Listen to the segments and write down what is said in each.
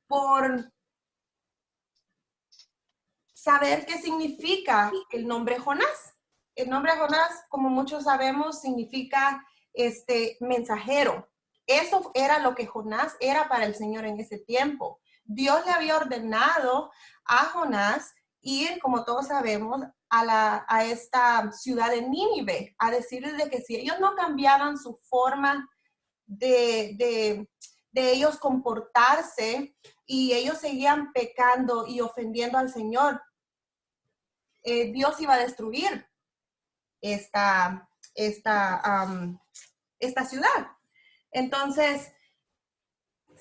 por saber qué significa el nombre Jonás. El nombre Jonás, como muchos sabemos, significa mensajero. Eso era lo que Jonás era para el Señor en ese tiempo. Dios le había ordenado a Jonás ir, como todos sabemos, a esta ciudad de Nínive, a decirles de que si ellos no cambiaban su forma de ellos comportarse y ellos seguían pecando y ofendiendo al Señor, Dios iba a destruir esta ciudad. Entonces,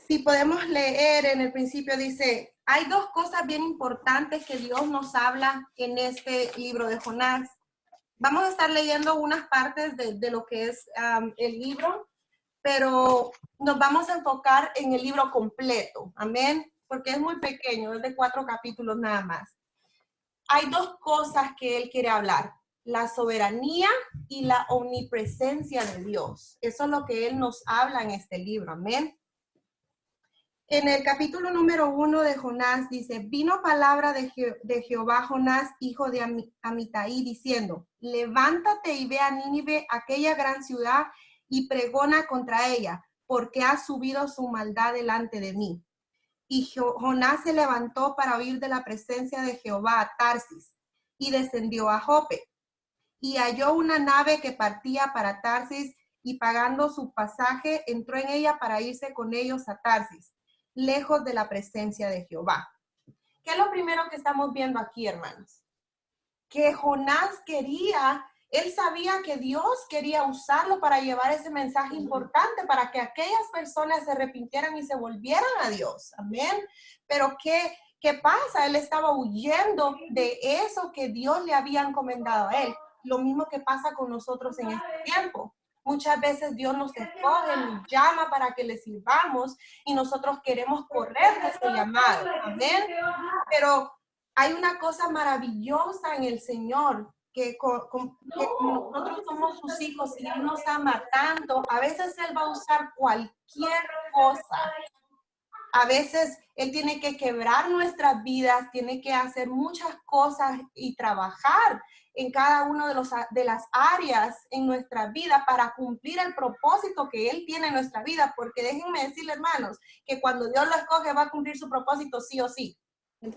si podemos leer en el principio, dice, hay dos cosas bien importantes que Dios nos habla en este libro de Jonás. Vamos a estar leyendo unas partes de lo que es el libro, pero nos vamos a enfocar en el libro completo, amén, porque es muy pequeño, es de 4 capítulos nada más. Hay dos cosas que él quiere hablar, la soberanía y la omnipresencia de Dios. Eso es lo que él nos habla en este libro, amén. En el capítulo número 1 de Jonás dice, vino palabra de Jehová a Jonás, hijo de Amitai, diciendo, levántate y ve a Nínive, aquella gran ciudad, y pregona contra ella, porque ha subido su maldad delante de mí. Y Jonás se levantó para huir de la presencia de Jehová a Tarsis, y descendió a Jope. Y halló una nave que partía para Tarsis, y pagando su pasaje, entró en ella para irse con ellos a Tarsis, lejos de la presencia de Jehová. ¿Qué es lo primero que estamos viendo aquí, hermanos? Que Jonás él sabía que Dios quería usarlo para llevar ese mensaje importante, para que aquellas personas se arrepintieran y se volvieran a Dios. Amén. Pero ¿qué pasa? Él estaba huyendo de eso que Dios le había encomendado a él. Lo mismo que pasa con nosotros en este tiempo. Muchas veces Dios nos escoge, nos llama para que le sirvamos y nosotros queremos correr de ese llamado. Amén. Pero hay una cosa maravillosa en el Señor, que nosotros somos sus hijos y Él nos ama tanto. A veces Él va a usar cualquier cosa. A veces Él tiene que quebrar nuestras vidas, tiene que hacer muchas cosas y trabajar en cada una de las áreas en nuestra vida para cumplir el propósito que Él tiene en nuestra vida. Porque déjenme decirle, hermanos, que cuando Dios lo escoge va a cumplir su propósito sí o sí.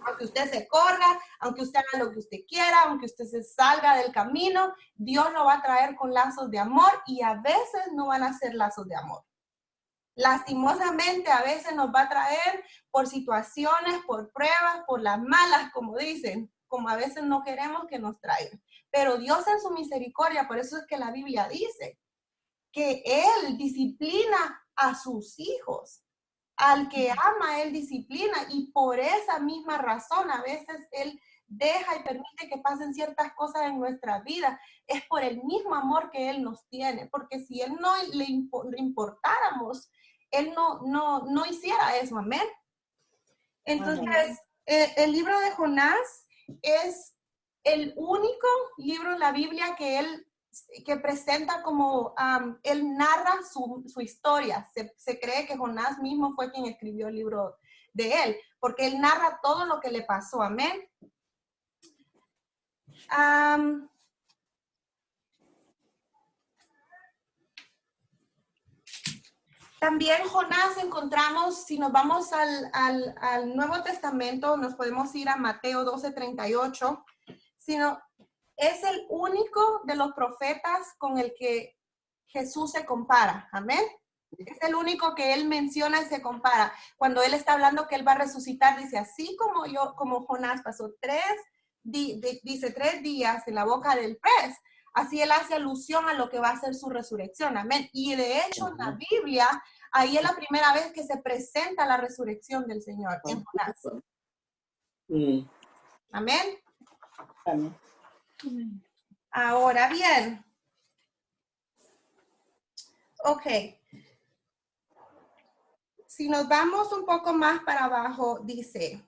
Aunque usted se corra, aunque usted haga lo que usted quiera, aunque usted se salga del camino, Dios lo va a traer con lazos de amor y a veces no van a ser lazos de amor. Lastimosamente a veces nos va a traer por situaciones, por pruebas, por las malas, como dicen, como a veces no queremos que nos traigan. Pero Dios en su misericordia, por eso es que la Biblia dice que Él disciplina a sus hijos. Al que ama, Él disciplina, y por esa misma razón a veces Él deja y permite que pasen ciertas cosas en nuestra vida. Es por el mismo amor que Él nos tiene, porque si Él no le importáramos, Él no hiciera eso, amén. Entonces, el libro de Jonás es el único libro en la Biblia que presenta como, él narra su historia. Se cree que Jonás mismo fue quien escribió el libro de él, porque él narra todo lo que le pasó, amén. También Jonás encontramos, si nos vamos al Nuevo Testamento, nos podemos ir a Mateo 12:38, sino es el único de los profetas con el que Jesús se compara, amén. Es el único que él menciona y se compara. Cuando él está hablando que él va a resucitar, dice, así como Jonás pasó 3 días en la boca del pez, así él hace alusión a lo que va a ser su resurrección, amén. Y de hecho en la Biblia, ahí es la primera vez que se presenta la resurrección del Señor en Jonás. Amén. Amén. Ahora bien, ok. Si nos vamos un poco más para abajo, dice,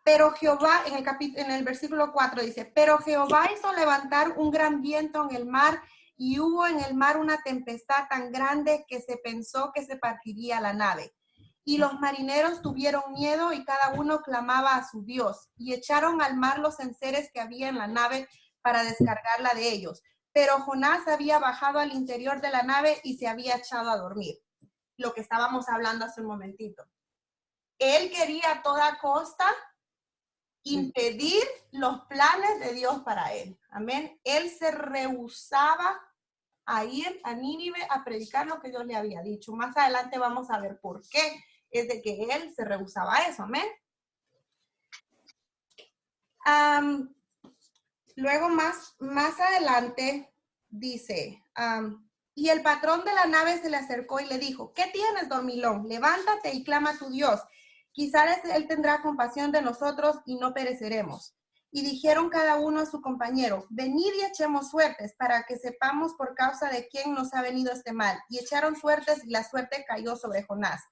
pero Jehová, en el versículo 4 dice, pero Jehová hizo levantar un gran viento en el mar y hubo en el mar una tempestad tan grande que se pensó que se partiría la nave. Y los marineros tuvieron miedo y cada uno clamaba a su Dios. Y echaron al mar los enseres que había en la nave para descargarla de ellos. Pero Jonás había bajado al interior de la nave y se había echado a dormir. Lo que estábamos hablando hace un momentito. Él quería a toda costa impedir los planes de Dios para él. Amén. Él se rehusaba a ir a Nínive a predicar lo que Dios le había dicho. Más adelante vamos a ver por qué es de que él se rehusaba a eso. Amén. Luego más adelante dice, y el patrón de la nave se le acercó y le dijo, ¿qué tienes, dormilón? Levántate y clama a tu Dios. Quizás él tendrá compasión de nosotros y no pereceremos. Y dijeron cada uno a su compañero, venid y echemos suertes para que sepamos por causa de quién nos ha venido este mal. Y echaron suertes y la suerte cayó sobre Jonás.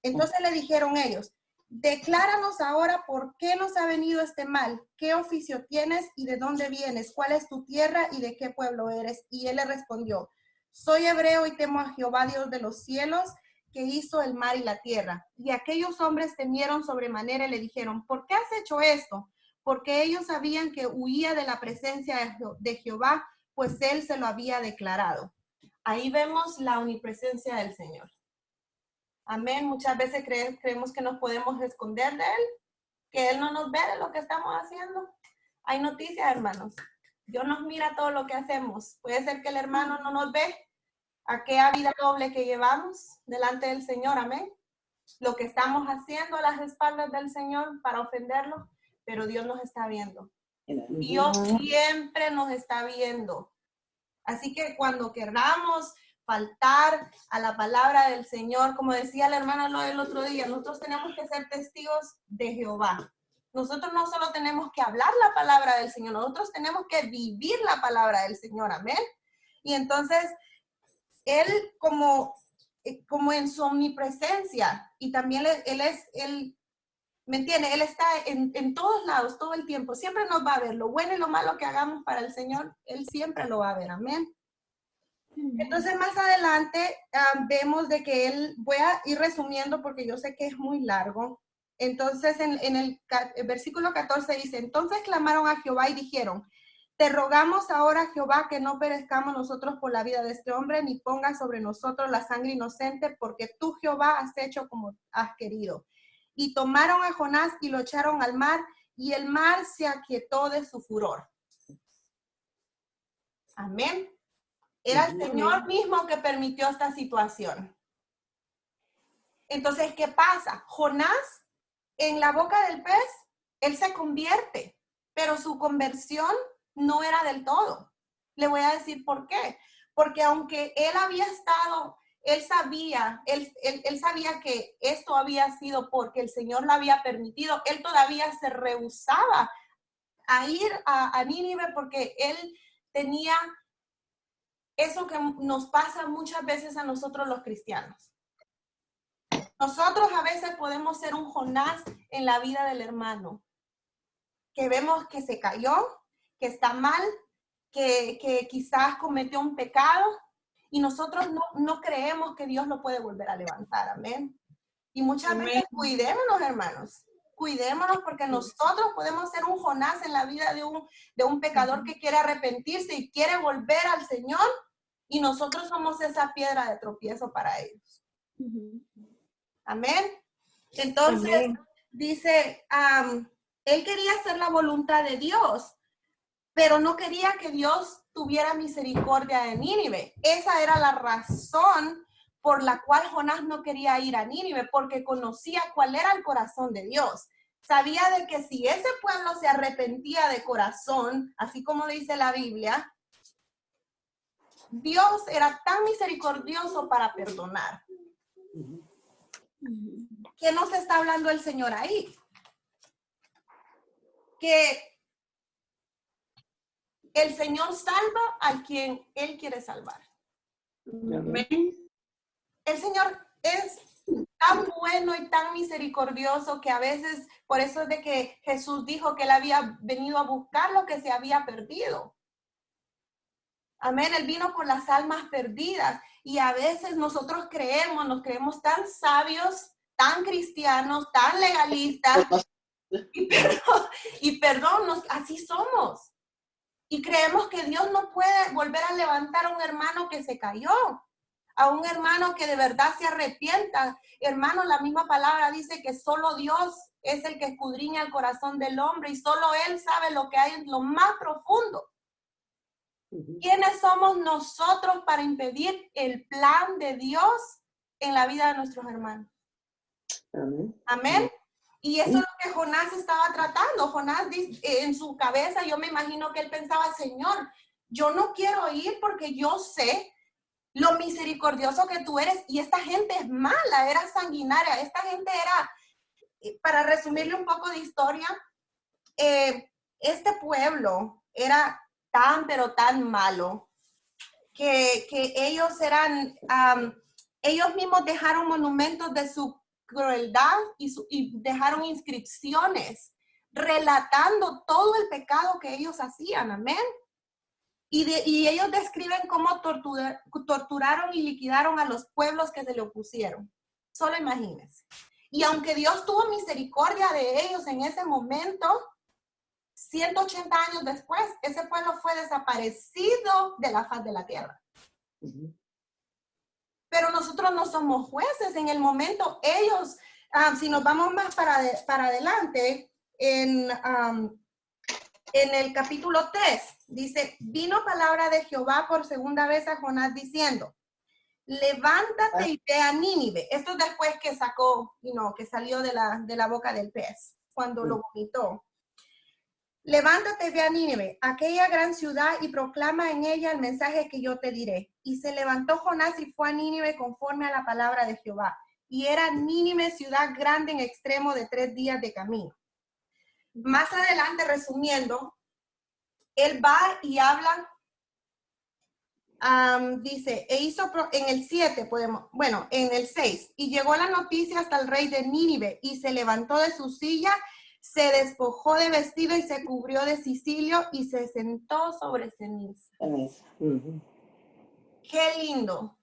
Entonces le dijeron ellos, decláranos ahora por qué nos ha venido este mal, qué oficio tienes y de dónde vienes, cuál es tu tierra y de qué pueblo eres. Y él le respondió, soy hebreo y temo a Jehová Dios de los cielos, que hizo el mar y la tierra. Y aquellos hombres temieron sobremanera y le dijeron, ¿por qué has hecho esto? Porque ellos sabían que huía de la presencia de Jehová, pues él se lo había declarado. Ahí vemos la omnipresencia del Señor. Amén. Muchas veces creemos que nos podemos esconder de Él, que Él no nos ve de lo que estamos haciendo. Hay noticias, hermanos. Dios nos mira todo lo que hacemos. Puede ser que el hermano no nos ve aquella vida doble que llevamos delante del Señor. Amén. Lo que estamos haciendo a las espaldas del Señor para ofenderlo, pero Dios nos está viendo. Dios siempre nos está viendo. Así que cuando queramos faltar a la palabra del Señor, como decía la hermana Loe el otro día, nosotros tenemos que ser testigos de Jehová. Nosotros no solo tenemos que hablar la palabra del Señor, nosotros tenemos que vivir la palabra del Señor, amén. Y entonces, Él como en su omnipresencia, y también Él, ¿me entiende? Él está en todos lados, todo el tiempo, siempre nos va a ver, lo bueno y lo malo que hagamos para el Señor, Él siempre lo va a ver, amén. Entonces más adelante vemos de que él, voy a ir resumiendo porque yo sé que es muy largo. Entonces en el versículo 14 dice, entonces clamaron a Jehová y dijeron, te rogamos ahora, Jehová, que no perezcamos nosotros por la vida de este hombre, ni pongas sobre nosotros la sangre inocente, porque tú, Jehová, has hecho como has querido. Y tomaron a Jonás y lo echaron al mar, y el mar se aquietó de su furor. Amén. Era el Señor mismo que permitió esta situación. Entonces, ¿qué pasa? Jonás, en la boca del pez, él se convierte, pero su conversión no era del todo. Le voy a decir por qué. Porque aunque él había estado, él sabía que esto había sido porque el Señor lo había permitido, él todavía se rehusaba a ir a Nínive porque él tenía eso que nos pasa muchas veces a nosotros los cristianos. Nosotros a veces podemos ser un Jonás en la vida del hermano, que vemos que se cayó, que está mal, que quizás cometió un pecado y nosotros no creemos que Dios lo puede volver a levantar, amén. Y muchas veces cuidémonos, hermanos, cuidémonos porque nosotros podemos ser un Jonás en la vida de un pecador que quiere arrepentirse y quiere volver al Señor. Y nosotros somos esa piedra de tropiezo para ellos. Amén. Entonces, dice, él quería hacer la voluntad de Dios, pero no quería que Dios tuviera misericordia de Nínive. Esa era la razón por la cual Jonás no quería ir a Nínive, porque conocía cuál era el corazón de Dios. Sabía de que si ese pueblo se arrepentía de corazón, así como dice la Biblia, Dios era tan misericordioso para perdonar. ¿Qué nos está hablando el Señor ahí? Que el Señor salva a quien Él quiere salvar. Amén. El Señor es tan bueno y tan misericordioso que a veces, por eso es de que Jesús dijo que Él había venido a buscar lo que se había perdido. Amén, Él vino por las almas perdidas y a veces nosotros nos creemos tan sabios tan cristianos, tan legalistas, y perdón, así somos. Y creemos que Dios no puede volver a levantar a un hermano que se cayó, a un hermano que de verdad se arrepienta. Hermano, la misma palabra dice que solo Dios es el que escudriña el corazón del hombre y solo Él sabe lo que hay en lo más profundo. ¿Quiénes somos nosotros para impedir el plan de Dios en la vida de nuestros hermanos? Amén. Amén. Y eso es lo que Jonás estaba tratando. Jonás en su cabeza, yo me imagino que él pensaba, Señor, yo no quiero ir porque yo sé lo misericordioso que tú eres, y esta gente es mala, era sanguinaria, esta gente era, para resumirle un poco de historia, este pueblo era tan, pero tan malo, que ellos eran, ellos mismos dejaron monumentos de su crueldad y dejaron inscripciones relatando todo el pecado que ellos hacían, amén. Y ellos describen cómo torturaron y liquidaron a los pueblos que se le opusieron. Solo imagínense. Y aunque Dios tuvo misericordia de ellos en ese momento, 180 años después, ese pueblo fue desaparecido de la faz de la tierra. Pero nosotros no somos jueces. En el momento, ellos, si nos vamos más para adelante, en el capítulo 3, dice, vino palabra de Jehová por segunda vez a Jonás diciendo, levántate y ve a Nínive. Esto es después que sacó, que salió de la boca del pez, cuando lo vomitó. Levántate y ve a Nínive, aquella gran ciudad, y proclama en ella el mensaje que yo te diré. Y se levantó Jonás y fue a Nínive conforme a la palabra de Jehová. Y era Nínive ciudad grande en extremo de 3 días de camino. Más adelante, resumiendo, él va y habla, dice, en el 7 en el 6, y llegó la noticia hasta el rey de Nínive, y se levantó de su silla, se despojó de vestido y se cubrió de cisilio y se sentó sobre ceniza. Qué lindo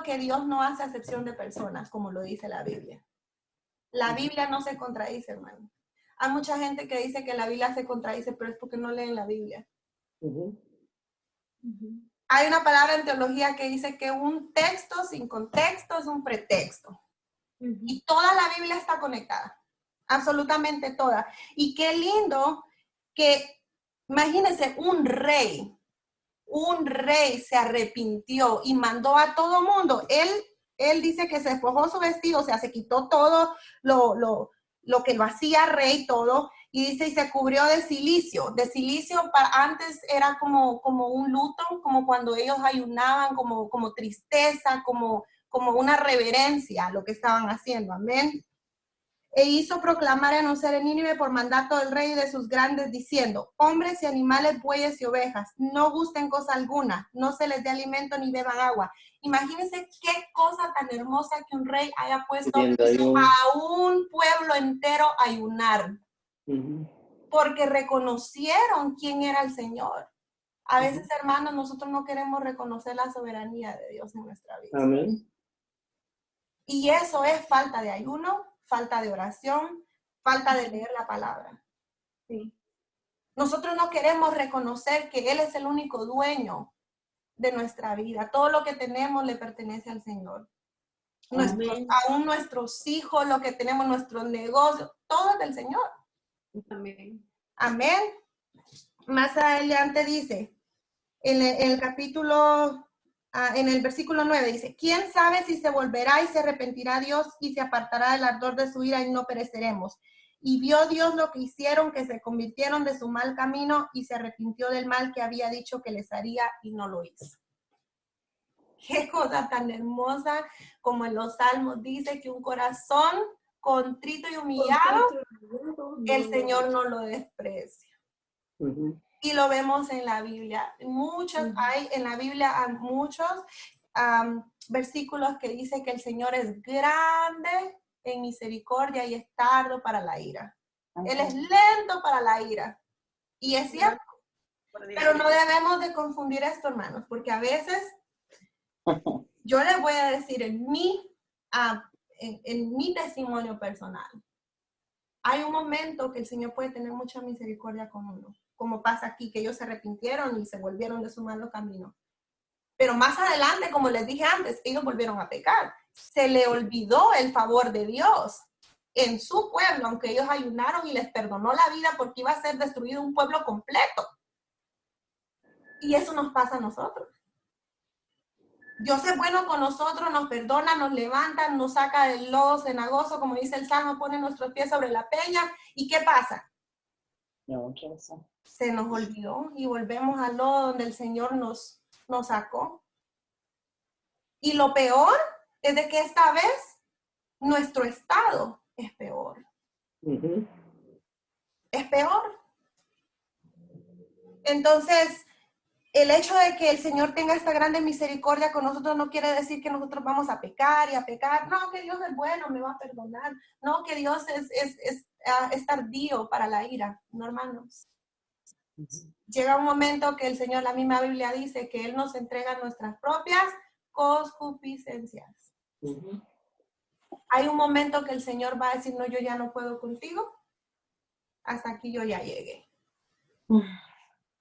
que Dios no hace acepción de personas, como lo dice la Biblia. La Biblia no se contradice, hermano. Hay mucha gente que dice que la Biblia se contradice, pero es porque no leen la Biblia. Hay una palabra en teología que dice que un texto sin contexto es un pretexto. Y toda la Biblia está conectada. Absolutamente toda. Y qué lindo que, imagínense, un rey se arrepintió y mandó a todo mundo. Él dice que se despojó su vestido, o sea, se quitó todo lo que lo hacía rey, todo, y dice, y se cubrió de cilicio. De cilicio antes era como un luto, como cuando ellos ayunaban, como tristeza, como una reverencia a lo que estaban haciendo, amén. E hizo proclamar y anunciar en Nínive por mandato del rey y de sus grandes, diciendo, hombres y animales, bueyes y ovejas, no gusten cosa alguna, no se les dé alimento ni beban agua. Imagínense qué cosa tan hermosa que un rey haya puesto a un pueblo entero a ayunar. Porque reconocieron quién era el Señor. A veces, hermanos, nosotros no queremos reconocer la soberanía de Dios en nuestra vida. Amén. Y eso es falta de ayuno, falta de oración, falta de leer la palabra. Sí. Nosotros no queremos reconocer que Él es el único dueño de nuestra vida. Todo lo que tenemos le pertenece al Señor. Aún nuestros hijos, lo que tenemos, nuestros negocios, todo es del Señor. Amén. Amén. Más adelante dice, en el capítulo, en el versículo 9 dice, ¿quién sabe si se volverá y se arrepentirá Dios y se apartará del ardor de su ira y no pereceremos? Y vio Dios lo que hicieron, que se convirtieron de su mal camino y se arrepintió del mal que había dicho que les haría y no lo hizo. Qué cosa tan hermosa, como en los Salmos dice que un corazón contrito y humillado, el Señor no lo desprecia. Y lo vemos en la Biblia. Hay en la Biblia muchos versículos que dice que el Señor es grande en misericordia y es tardo para la ira. Él es lento para la ira. Y es cierto. Pero no debemos de confundir esto, hermanos, porque a veces yo les voy a decir en mi en mi testimonio personal. Hay un momento que el Señor puede tener mucha misericordia con uno, como pasa aquí, que ellos se arrepintieron y se volvieron de su malo camino. Pero más adelante, como les dije antes, ellos volvieron a pecar. Se le olvidó el favor de Dios en su pueblo, aunque ellos ayunaron y les perdonó la vida porque iba a ser destruido un pueblo completo. Y eso nos pasa a nosotros. Dios es bueno con nosotros, nos perdona, nos levanta, nos saca del lodo cenagoso, como dice el Salmo, pone nuestros pies sobre la peña. ¿Y qué pasa? No, ¿qué pasa? Se nos olvidó y volvemos al lodo donde el Señor nos sacó. Y lo peor es de que esta vez nuestro estado es peor. Uh-huh. Es peor. Entonces, el hecho de que el Señor tenga esta grande misericordia con nosotros no quiere decir que nosotros vamos a pecar y a pecar. No, que Dios es bueno, me va a perdonar. No, que Dios es tardío para la ira. No, hermanos. Llega un momento que el Señor, la misma Biblia dice que Él nos entrega nuestras propias concupiscencias. Uh-huh. Hay un momento que el Señor va a decir, no, yo ya no puedo contigo. Hasta aquí yo ya llegué.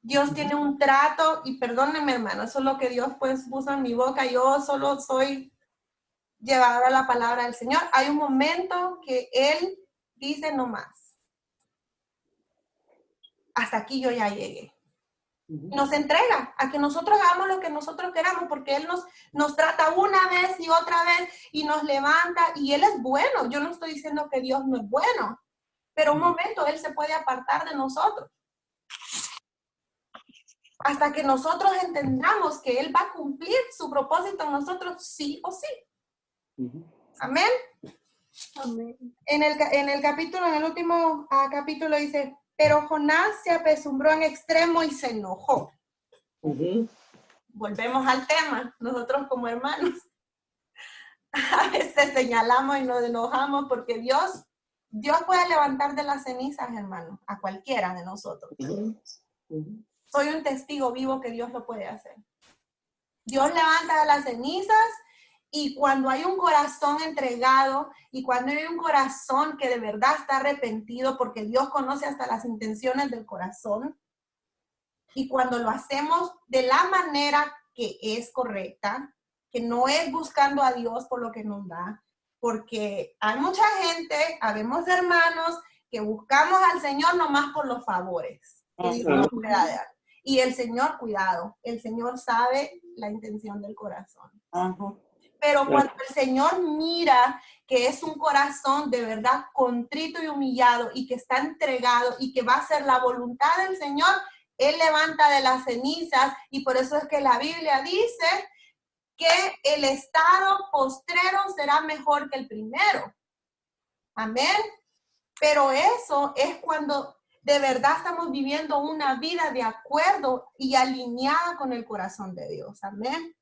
Dios tiene un trato, y perdónenme, hermano, eso es lo que Dios pues puso en mi boca. Yo solo soy llevadora a la palabra del Señor. Hay un momento que Él dice no más. Hasta aquí yo ya llegué. Nos entrega a que nosotros hagamos lo que nosotros queramos, porque Él nos trata una vez y otra vez y nos levanta, y Él es bueno. Yo no estoy diciendo que Dios no es bueno, pero un momento Él se puede apartar de nosotros. Hasta que nosotros entendamos que Él va a cumplir su propósito en nosotros sí o sí. Amén. Amén. En el último capítulo dice, pero Jonás se apesumbró en extremo y se enojó. Volvemos al tema, nosotros como hermanos. A veces señalamos y nos enojamos porque Dios puede levantar de las cenizas, hermano, a cualquiera de nosotros. Soy un testigo vivo que Dios lo puede hacer. Dios levanta de las cenizas, y cuando hay un corazón entregado y cuando hay un corazón que de verdad está arrepentido, porque Dios conoce hasta las intenciones del corazón, y cuando lo hacemos de la manera que es correcta, que no es buscando a Dios por lo que nos da, porque hay mucha gente, habemos hermanos que buscamos al Señor nomás por los favores que Dios nos puede dar. Y el Señor, cuidado, el Señor sabe la intención del corazón. Pero cuando el Señor mira que es un corazón de verdad contrito y humillado y que está entregado y que va a hacer la voluntad del Señor, Él levanta de las cenizas, y por eso es que la Biblia dice que el estado postrero será mejor que el primero. Amén. Pero eso es cuando de verdad estamos viviendo una vida de acuerdo y alineada con el corazón de Dios. Amén.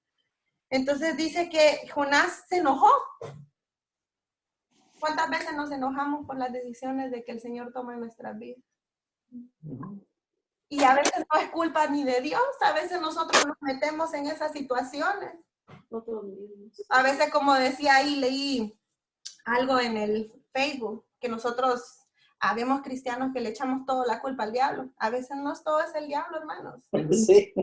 Entonces dice que Jonás se enojó. ¿Cuántas veces nos enojamos por las decisiones de que el Señor toma en nuestras vidas? Y a veces no es culpa ni de Dios, a veces nosotros nos metemos en esas situaciones. A veces, como decía ahí, leí algo en el Facebook, que nosotros habemos cristianos que le echamos toda la culpa al diablo. A veces no todo es el diablo, hermanos. Sí.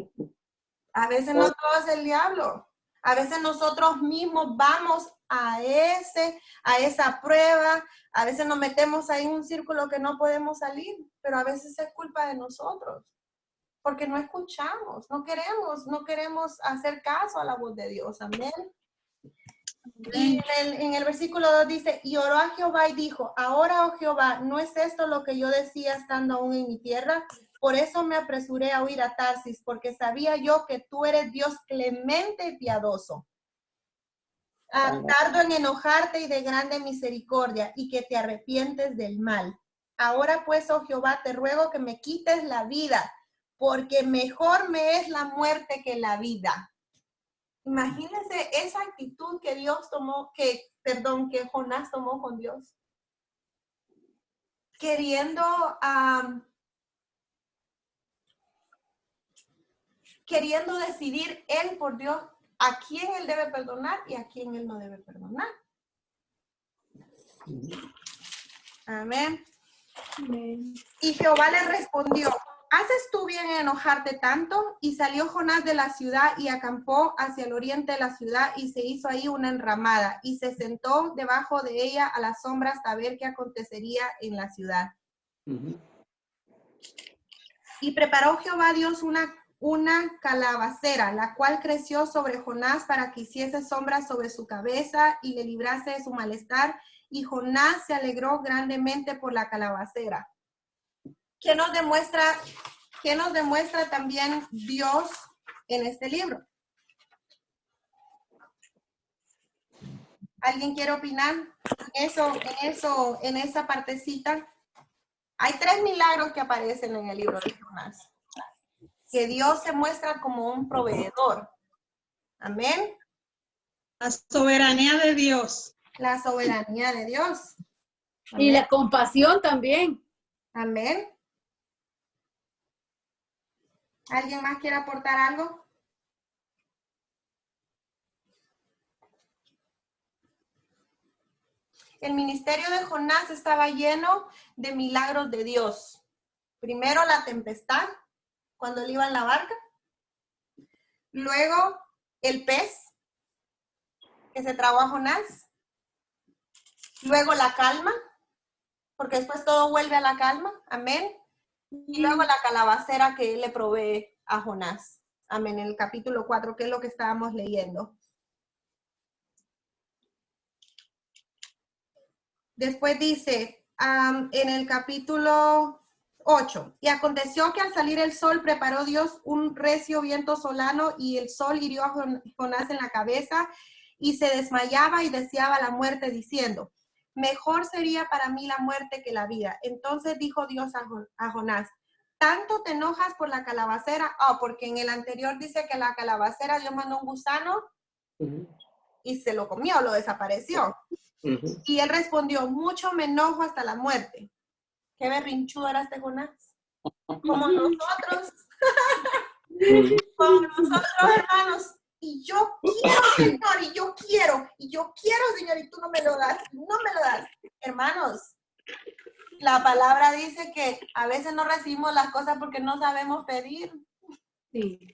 A veces no todo es el diablo. A veces nosotros mismos vamos a esa prueba. A veces nos metemos ahí en un círculo que no podemos salir, pero a veces es culpa de nosotros, porque no escuchamos, no queremos hacer caso a la voz de Dios. Amén. Y en el versículo 2 dice, y oró a Jehová y dijo, ahora, oh Jehová, ¿no es esto lo que yo decía estando aún en mi tierra? Por eso me apresuré a huir a Tarsis, porque sabía yo que tú eres Dios clemente y piadoso, tardo en enojarte y de grande misericordia, y que te arrepientes del mal. Ahora pues, oh Jehová, te ruego que me quites la vida, porque mejor me es la muerte que la vida. Imagínense esa actitud que que Jonás tomó con Dios. Queriendo decidir él por Dios a quién él debe perdonar y a quién él no debe perdonar. Amén. Amén. Y Jehová le respondió, ¿haces tú bien en enojarte tanto? Y salió Jonás de la ciudad y acampó hacia el oriente de la ciudad y se hizo ahí una enramada y se sentó debajo de ella a la sombra hasta ver qué acontecería en la ciudad. Y preparó Jehová Dios una calabacera, la cual creció sobre Jonás para que hiciese sombra sobre su cabeza y le librase de su malestar. Y Jonás se alegró grandemente por la calabacera. ¿Qué nos demuestra también Dios en este libro? ¿Alguien quiere opinar en esa partecita? Hay 3 milagros que aparecen en el libro de Jonás. Que Dios se muestra como un proveedor. Amén. La soberanía de Dios. La soberanía de Dios. Y la compasión también. Amén. ¿Alguien más quiere aportar algo? El ministerio de Jonás estaba lleno de milagros de Dios. Primero la tempestad, cuando él iba en la barca. Luego el pez, que se tragó a Jonás. Luego la calma, porque después todo vuelve a la calma. Amén. Y luego la calabacera que él le provee a Jonás. Amén. En el capítulo 4, que es lo que estábamos leyendo. Después dice, en el capítulo 8, y aconteció que al salir el sol preparó Dios un recio viento solano y el sol hirió a Jonás en la cabeza y se desmayaba y deseaba la muerte diciendo, mejor sería para mí la muerte que la vida. Entonces dijo Dios a Jonás, ¿tanto te enojas por la calabacera? Porque en el anterior dice que la calabacera Dios mandó un gusano y se lo comió, lo desapareció. Y él respondió, mucho me enojo hasta la muerte. Qué berrinchudo era este Jonás. Como nosotros. Como nosotros, hermanos. Y yo quiero, Señor, y yo quiero, Señor, y tú no me lo das, no me lo das. Hermanos, la palabra dice que a veces no recibimos las cosas porque no sabemos pedir. Sí.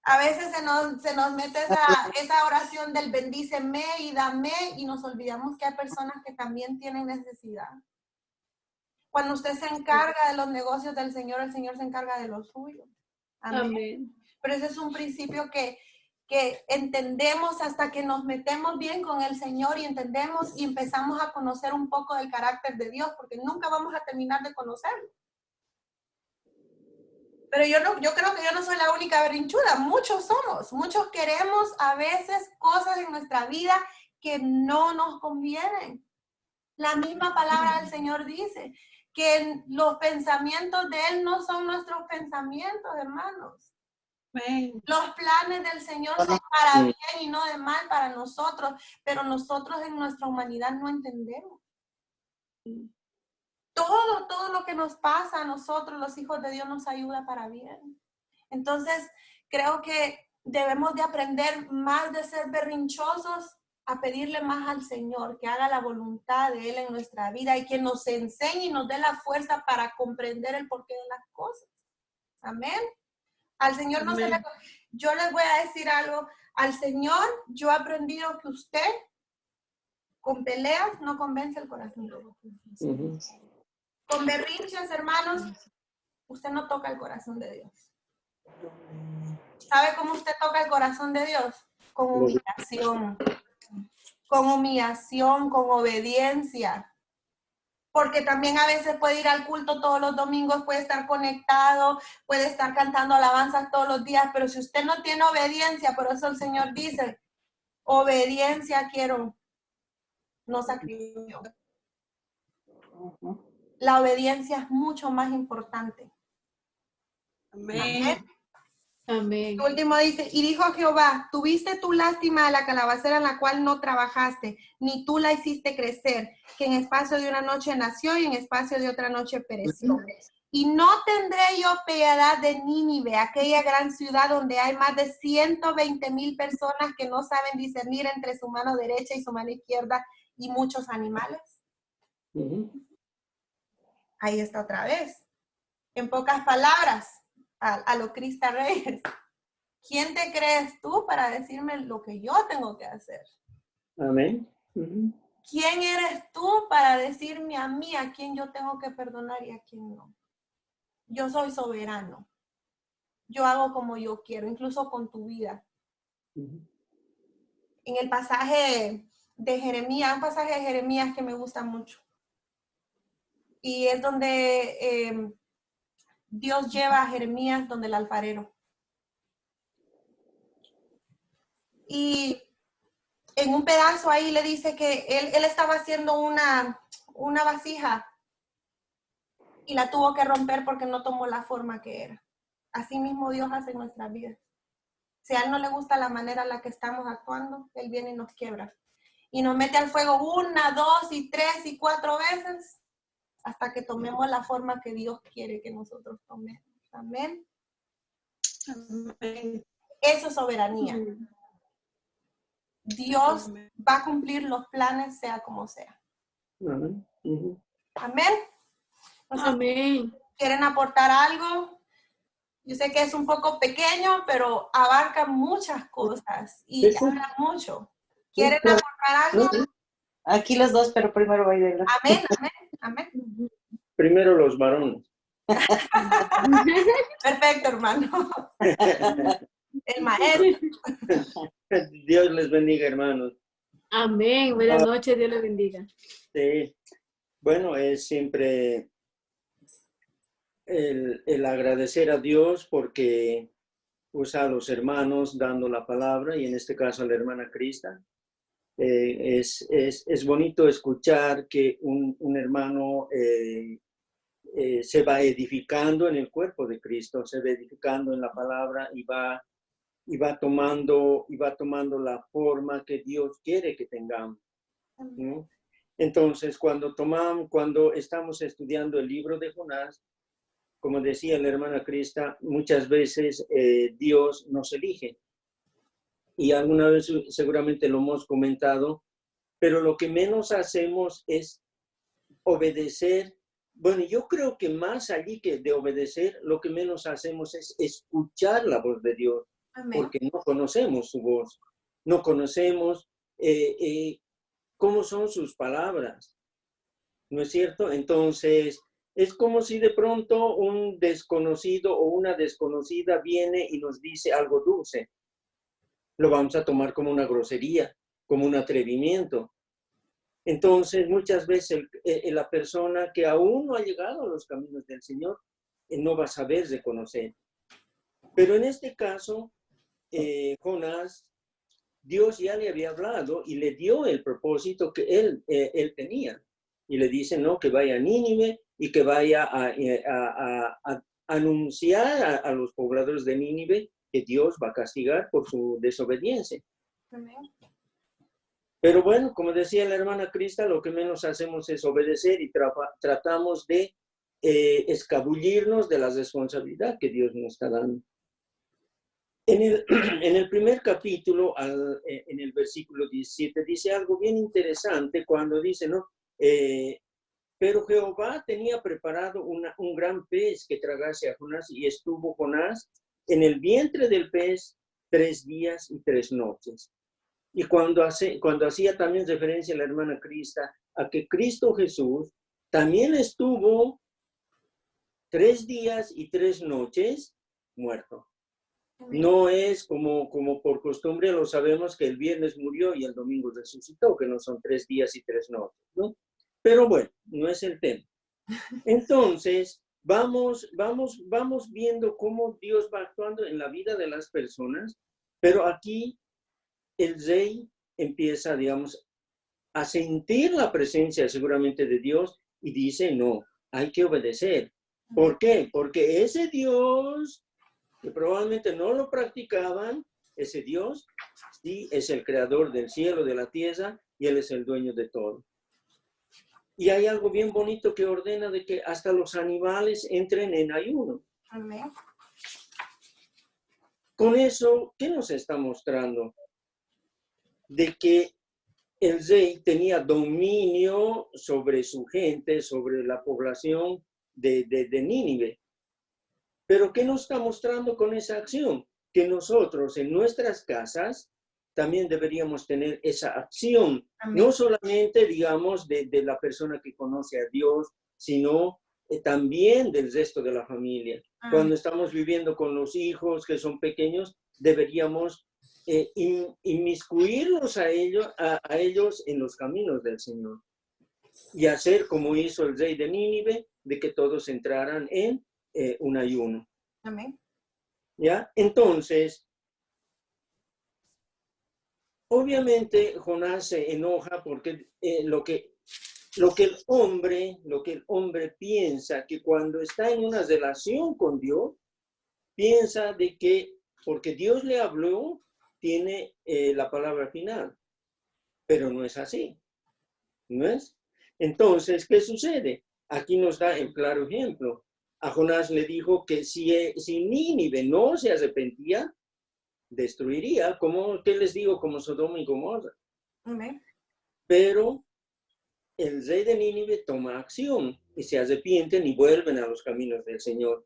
A veces se nos mete esa oración del bendíceme y dame y nos olvidamos que hay personas que también tienen necesidad. Cuando usted se encarga de los negocios del Señor, el Señor se encarga de lo suyo. Amén. Amén. Pero ese es un principio que entendemos hasta que nos metemos bien con el Señor y entendemos y empezamos a conocer un poco del carácter de Dios, porque nunca vamos a terminar de conocerlo. Pero yo creo que yo no soy la única berrinchuda, muchos somos, muchos queremos a veces cosas en nuestra vida que no nos convienen. La misma palabra del Señor dice que los pensamientos de Él no son nuestros pensamientos, hermanos. Amén. Los planes del Señor son para bien y no de mal para nosotros, pero nosotros en nuestra humanidad no entendemos. Todo lo que nos pasa a nosotros, los hijos de Dios, nos ayuda para bien. Entonces, creo que debemos de aprender más de ser berrinchosos a pedirle más al Señor, que haga la voluntad de Él en nuestra vida y que nos enseñe y nos dé la fuerza para comprender el porqué de las cosas. Amén. Al Señor no se le... Yo les voy a decir algo. Al Señor yo he aprendido que usted con peleas no convence el corazón de Dios. Con berrinches, hermanos, usted no toca el corazón de Dios. ¿Sabe cómo usted toca el corazón de Dios? Con humillación. Con humillación, con obediencia. Porque también a veces puede ir al culto todos los domingos, puede estar conectado, puede estar cantando alabanzas todos los días, pero si usted no tiene obediencia, por eso el Señor dice, obediencia quiero, no sacrificio. La obediencia es mucho más importante. Amén. Amén. El último dice, y dijo Jehová, tuviste tu lástima a la calabacera en la cual no trabajaste, ni tú la hiciste crecer, que en espacio de una noche nació y en espacio de otra noche pereció. Y no tendré yo piedad de Nínive, aquella gran ciudad donde hay más de 120,000 personas que no saben discernir entre su mano derecha y su mano izquierda, y muchos animales. Ujú. Ahí está otra vez. En pocas palabras, a lo Crista Reyes, ¿quién te crees tú para decirme lo que yo tengo que hacer? Amén. Ujú. ¿Quién eres tú para decirme a mí a quién yo tengo que perdonar y a quién no? Yo soy soberano. Yo hago como yo quiero, incluso con tu vida. Ujú. En el pasaje de Jeremías, un pasaje de Jeremías que me gusta mucho. Y es donde Dios lleva a Jeremías donde el alfarero. Y en un pedazo ahí le dice que él estaba haciendo una vasija y la tuvo que romper porque no tomó la forma que era. Así mismo Dios hace en nuestras vidas. Si a Él no le gusta la manera en la que estamos actuando, Él viene y nos quiebra. Y nos mete al fuego 1, 2 y 3 y 4 veces hasta que tomemos la forma que Dios quiere que nosotros tomemos. Amén. Amén. Eso es soberanía. Dios va a cumplir los planes sea como sea. Amén. Ujú. Amén. Entonces, Amén. ¿quieren aportar algo? Yo sé que es un poco pequeño, pero abarca muchas cosas y Sí, sí. habla mucho. ¿Quieren Sí, aportar algo? sí. Aquí los dos, pero primero va a ir. Amén, amén, amén. Primero los varones. Perfecto, hermano. El maestro. Dios les bendiga, hermanos. Amén. Buenas noches. Dios le bendiga. Sí. Bueno, es siempre el agradecer a Dios porque usa a los hermanos dando la palabra y en este caso a la hermana Crista. Es bonito escuchar que un hermano se va edificando en el cuerpo de Cristo, se va edificando en la palabra y va tomando la forma que Dios quiere que tengamos, ¿no? Entonces, cuando estamos estudiando el libro de Jonás, como decía la hermana Crista, muchas veces Dios nos elige. Y alguna vez seguramente lo hemos comentado, pero lo que menos hacemos es obedecer. Bueno, yo creo que más allí que de obedecer, lo que menos hacemos es escuchar la voz de Dios, Amén. porque no conocemos su voz, no conocemos cómo son sus palabras, ¿no es cierto? Entonces, es como si de pronto un desconocido o una desconocida viene y nos dice algo dulce. Lo vamos a tomar como una grosería, como un atrevimiento. Entonces, muchas veces la persona que aún no ha llegado a los caminos del Señor no va a saber reconocer. Pero en este caso, Jonás, Dios ya le había hablado y le dio el propósito que él tenía. Y le dice, no, que vaya a Nínive y que vaya a anunciar a los pobladores de Nínive que Dios va a castigar por su desobediencia. Amén. Pero bueno, como decía la hermana Crista, lo que menos hacemos es obedecer y tratamos de escabullirnos de la responsabilidad que Dios nos está dando. En el primer capítulo, en el versículo 17, dice algo bien interesante cuando dice, ¿no? Pero Jehová tenía preparado un gran pez que tragase a Jonás y estuvo Jonás en el vientre del pez 3 días y 3 noches. Y cuando hacía también referencia a la hermana Crista, a que Cristo Jesús también estuvo 3 días y 3 noches muerto. No es como por costumbre lo sabemos que el viernes murió y el domingo resucitó, que no son 3 días y 3 noches, ¿no? Pero bueno, no es el tema. Entonces, vamos viendo cómo Dios va actuando en la vida de las personas, pero aquí el rey empieza, digamos, a sentir la presencia seguramente de Dios y dice, no, hay que obedecer. ¿Por qué? Porque ese Dios, que probablemente no lo practicaban, ese Dios sí es el creador del cielo, de la tierra, y Él es el dueño de todo. Y hay algo bien bonito que ordena de que hasta los animales entren en ayuno. Amén. Con eso, ¿qué nos está mostrando? De que el rey tenía dominio sobre su gente, sobre la población de Nínive. Pero ¿qué nos está mostrando con esa acción? Que nosotros en nuestras casas también deberíamos tener esa acción. Amén. No solamente, digamos, de la persona que conoce a Dios, sino también del resto de la familia. Cuando estamos viviendo con los hijos que son pequeños, deberíamos inmiscuirlos a ellos en los caminos del Señor. Y hacer como hizo el rey de Nínive, de que todos entraran en un ayuno. Amén. ¿Ya? Entonces, obviamente Jonás se enoja porque lo que el hombre piensa, que cuando está en una relación con Dios, piensa de que porque Dios le habló, tiene la palabra final. Pero no es así. ¿No es? Entonces, ¿qué sucede? Aquí nos da el claro ejemplo. A Jonás le dijo que si Nínive no se arrepentía, destruiría, ¿qué les digo? Como Sodoma y Gomorra. Amén. Pero el rey de Nínive toma acción y se arrepienten y vuelven a los caminos del Señor.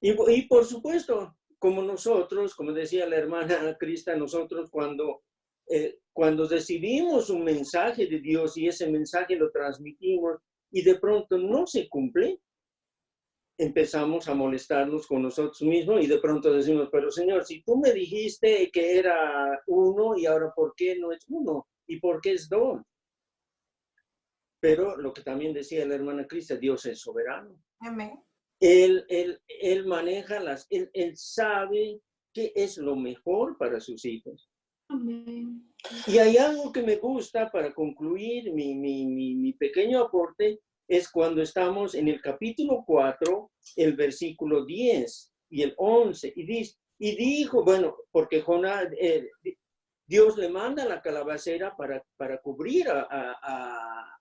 Y por supuesto, como nosotros, como decía la hermana Crista, nosotros cuando recibimos un mensaje de Dios y ese mensaje lo transmitimos y de pronto no se cumple, empezamos a molestarnos con nosotros mismos y de pronto decimos, pero Señor, si tú me dijiste que era uno y ahora ¿por qué no es uno? ¿Y por qué es dos? Pero lo que también decía la hermana Crista, Dios es soberano. Amén. Él maneja él sabe qué es lo mejor para sus hijos. Amén. Y hay algo que me gusta para concluir mi pequeño aporte, es cuando estamos en el capítulo 4, el versículo 10 y el 11, y dijo, bueno, porque Jonás, Dios le manda la calabacera para cubrir a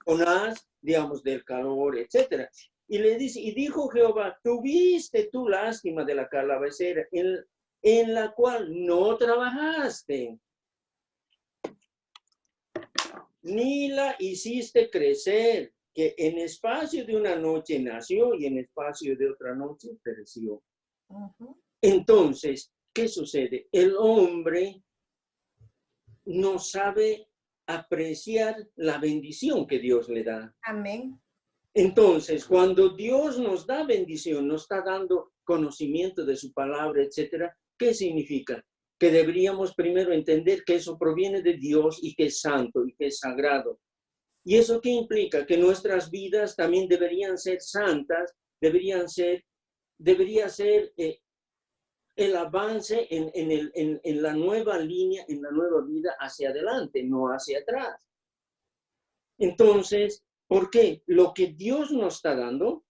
Jonás, digamos, del calor, etc. Y le dice, y dijo Jehová, tuviste tú lástima de la calabacera en la cual no trabajaste, ni la hiciste crecer, que en espacio de una noche nació y en espacio de otra noche pereció. Entonces, ¿qué sucede? El hombre no sabe apreciar la bendición que Dios le da. Amén. Entonces, cuando Dios nos da bendición, nos está dando conocimiento de su palabra, etcétera, ¿qué significa? Que deberíamos primero entender que eso proviene de Dios y que es santo y que es sagrado. ¿Y eso qué implica? Que nuestras vidas también deberían ser santas, debería ser el avance en la nueva línea, en la nueva vida hacia adelante, no hacia atrás. Entonces, ¿por qué? Lo que Dios nos está dando,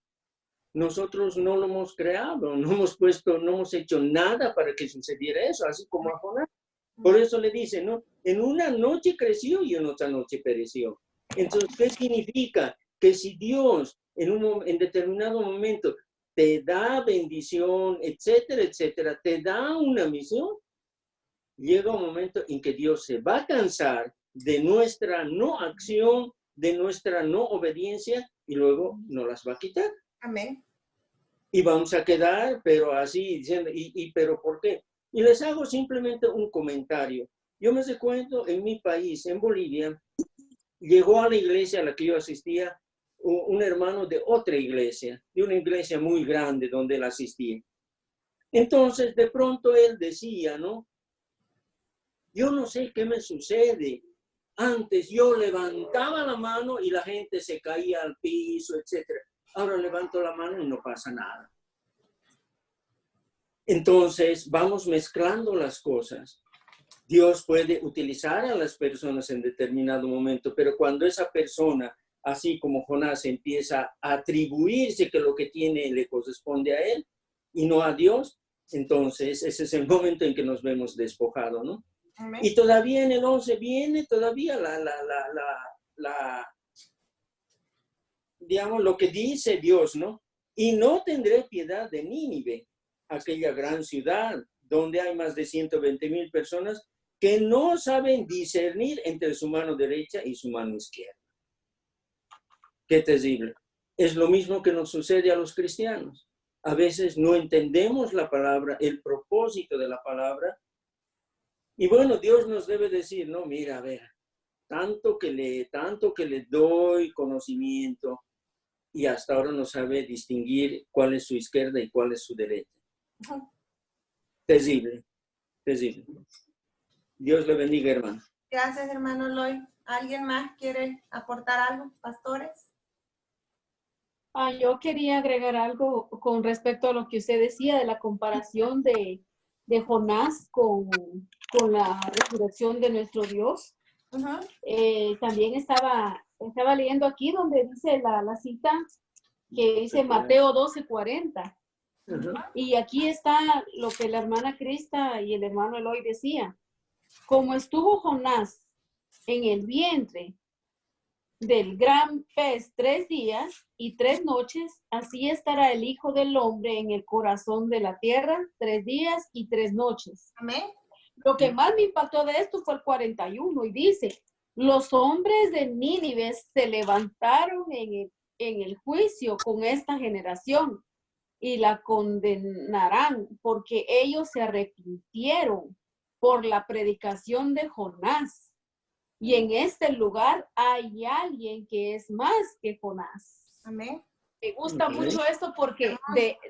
nosotros no lo hemos creado, no hemos hecho nada para que sucediera eso, así como a Jonás. Por eso le dice, ¿no? En una noche creció y en otra noche pereció. Entonces, ¿qué significa? Que si Dios en determinado momento te da bendición, etcétera, etcétera, te da una misión, llega un momento en que Dios se va a cansar de nuestra no acción, de nuestra no obediencia, y luego nos las va a quitar. Amén. Y vamos a quedar, pero así, diciendo, ¿pero por qué? Y les hago simplemente un comentario. Yo me recuerdo en mi país, en Bolivia, llegó a la iglesia a la que yo asistía un hermano de otra iglesia, de una iglesia muy grande donde él asistía. Entonces, de pronto él decía, ¿no? Yo no sé qué me sucede. Antes yo levantaba la mano y la gente se caía al piso, etc. Ahora levanto la mano y no pasa nada. Entonces, vamos mezclando las cosas. Dios puede utilizar a las personas en determinado momento, pero cuando esa persona, así como Jonás, empieza a atribuirse que lo que tiene le corresponde a él y no a Dios, entonces ese es el momento en que nos vemos despojados, ¿no? Amén. Y todavía en el 11 viene todavía digamos, lo que dice Dios, ¿no? Y no tendré piedad de Nínive, aquella gran ciudad donde hay más de 120,000 personas, que no saben discernir entre su mano derecha y su mano izquierda. Qué terrible. Es lo mismo que nos sucede a los cristianos. A veces no entendemos la palabra, el propósito de la palabra. Y bueno, Dios nos debe decir, no, mira, a ver, tanto que le doy conocimiento y hasta ahora no sabe distinguir cuál es su izquierda y cuál es su derecha. Terrible, terrible. Dios le bendiga, hermano. Gracias, hermano Lloyd. ¿Alguien más quiere aportar algo, pastores? Yo quería agregar algo con respecto a lo que usted decía de la comparación de Jonás con la resurrección de nuestro Dios. También estaba leyendo aquí donde dice la cita que dice Mateo 12:40. Y aquí está lo que la hermana Crista y el hermano Eloy decían. Como estuvo Jonás en el vientre del gran pez 3 días y 3 noches, así estará el Hijo del Hombre en el corazón de la tierra 3 días y 3 noches. Amén. Lo que más me impactó de esto fue el 41 y dice, los hombres de Nínive se levantaron en el juicio con esta generación y la condenarán porque ellos se arrepintieron por la predicación de Jonás. Y en este lugar hay alguien que es más que Jonás. Amén. Me gusta mucho esto porque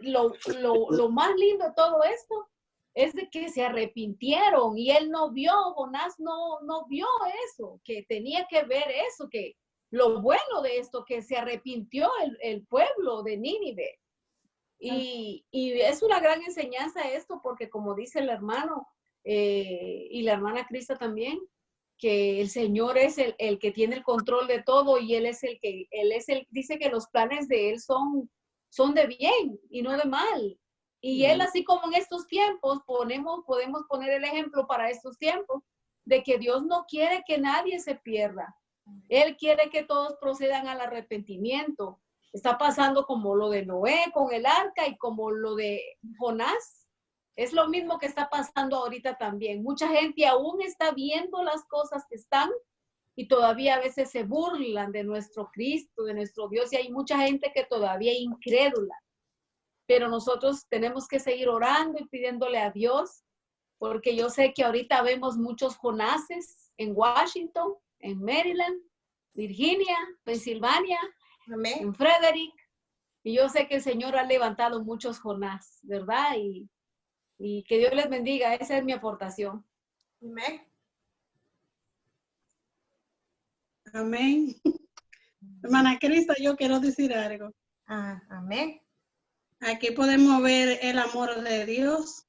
lo más lindo de todo esto es de que se arrepintieron y él no vio, Jonás no vio eso, que tenía que ver eso, que lo bueno de esto, que se arrepintió el pueblo de Nínive. Y es una gran enseñanza esto porque como dice el hermano y la hermana Crista también, que el Señor es el que tiene el control de todo y Él dice que los planes de Él son de bien y no de mal. Y Él, así como en estos tiempos, podemos poner el ejemplo para estos tiempos, de que Dios no quiere que nadie se pierda. Él quiere que todos procedan al arrepentimiento. Está pasando como lo de Noé con el arca y como lo de Jonás. Es lo mismo que está pasando ahorita también. Mucha gente aún está viendo las cosas que están y todavía a veces se burlan de nuestro Cristo, de nuestro Dios, y hay mucha gente que todavía es incrédula. Pero nosotros tenemos que seguir orando y pidiéndole a Dios, porque yo sé que ahorita vemos muchos Jonases en Washington, en Maryland, Virginia, Pensilvania, Amén. en Frederick, y yo sé que el Señor ha levantado muchos Jonás, ¿verdad? Y que Dios les bendiga. Esa es mi aportación. Amén. Amén. Hermana Crista, yo quiero decir algo. Amén. Aquí podemos ver el amor de Dios